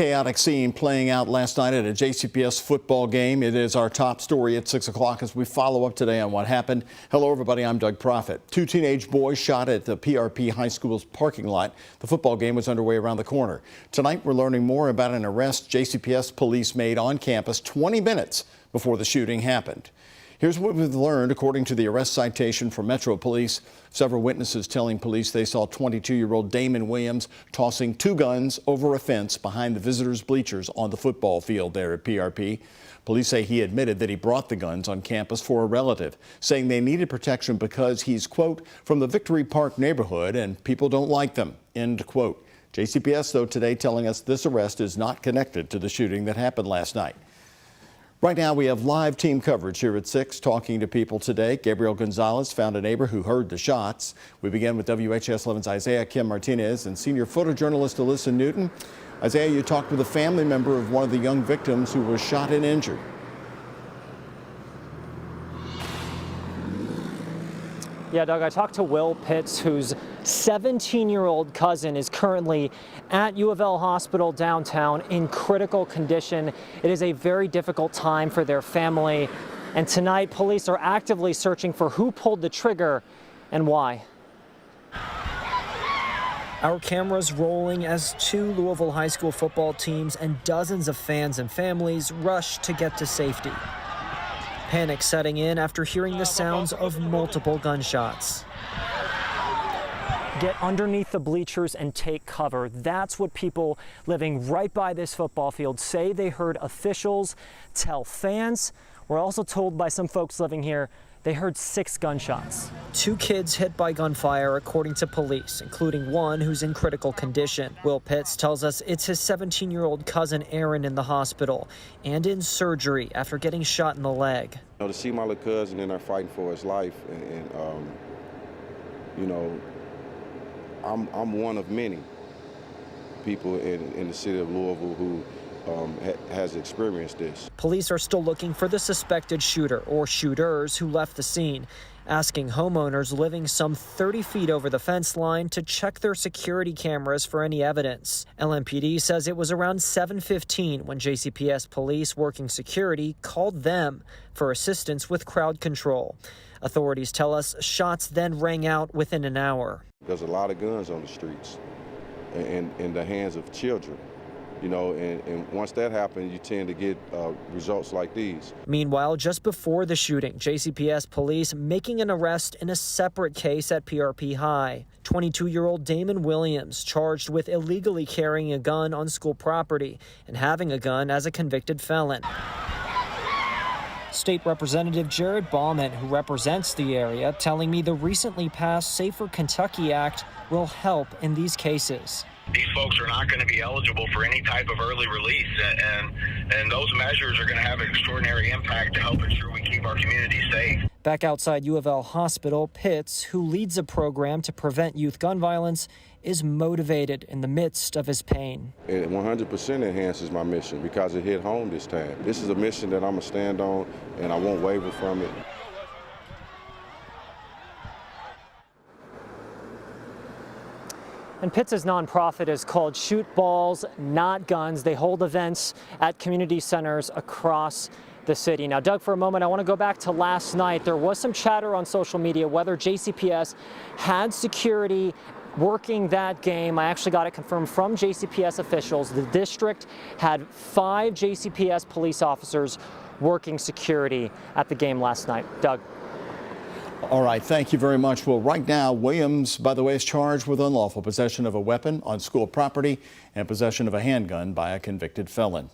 Chaotic scene playing out last night at a JCPS football game. It is our top story at 6 o'clock as we follow up today on what happened. Hello, everybody. I'm Doug Proffitt. Two teenage boys shot at the PRP High School's parking lot. The football game was underway around the corner. Tonight, we're learning more about an arrest JCPS police made on campus 20 minutes before the shooting happened. Here's what we've learned according to the arrest citation from Metro Police. Several witnesses telling police they saw 22-year-old Damon Williams tossing two guns over a fence behind the visitors' bleachers on the football field there at PRP. Police say he admitted that he brought the guns on campus for a relative, saying they needed protection because he's, quote, from the Victory Park neighborhood and people don't like them, end quote. JCPS, though, today telling us this arrest is not connected to the shooting that happened last night. Right now, we have live team coverage here at 6, talking to people today. Gabriel Gonzalez found a neighbor who heard the shots. We begin with WHS 11's Isaiah Kim Martinez and senior photojournalist Alyssa Newton. Isaiah, you talked with a family member of one of the young victims who was shot and injured. Yeah, Doug, I talked to Will Pitz, whose 17-year-old cousin is currently at U of L Hospital downtown in critical condition. It is a very difficult time for their family. And tonight, police are actively searching for who pulled the trigger and why. Our cameras rolling as two Louisville High School football teams and dozens of fans and families rush to get to safety. Panic setting in after hearing the sounds of multiple gunshots. Get underneath the bleachers and take cover. That's what people living right by this football field say they heard officials tell fans. We're also told by some folks living here they heard 6 gunshots. 2 kids hit by gunfire, according to police, including one who's in critical condition. Will Pitts tells us it's his 17-year-old cousin Aaron in the hospital and in surgery after getting shot in the leg. To see my little cousin in there fighting for his life, and you know, I'm one of many people in the city of Louisville who has experienced this. Police are still looking for the suspected shooter or shooters who left the scene, asking homeowners living some 30 feet over the fence line to check their security cameras for any evidence. LMPD says it was around 7:15 when JCPS police working security called them for assistance with crowd control. Authorities tell us shots then rang out within an hour. There's a lot of guns on the streets and in the hands of children. You know, and once that happens, you tend to get results like these. Meanwhile, just before the shooting, JCPS police making an arrest in a separate case at PRP High. 22-year-old Damon Williams charged with illegally carrying a gun on school property and having a gun as a convicted felon. State Representative Jared Bauman, who represents the area, telling me the recently passed Safer Kentucky Act will help in these cases. These folks are not going to be eligible for any type of early release, and those measures are going to have an extraordinary impact to help ensure we keep our community safe. Back outside U of L Hospital, Pitts, who leads a program to prevent youth gun violence, is motivated in the midst of his pain. It 100% enhances my mission because it hit home this time. This is a mission that I'm going to stand on, and I won't waver from it. And Pitts' nonprofit is called Shoot Balls, Not Guns. They hold events at community centers across the city. Now, Doug, for a moment, I want to go back to last night. There was some chatter on social media whether JCPS had security working that game. I actually got it confirmed from JCPS officials. The district had 5 JCPS police officers working security at the game last night. Doug. All right, thank you very much. Well, right now, Williams, by the way, is charged with unlawful possession of a weapon on school property and possession of a handgun by a convicted felon.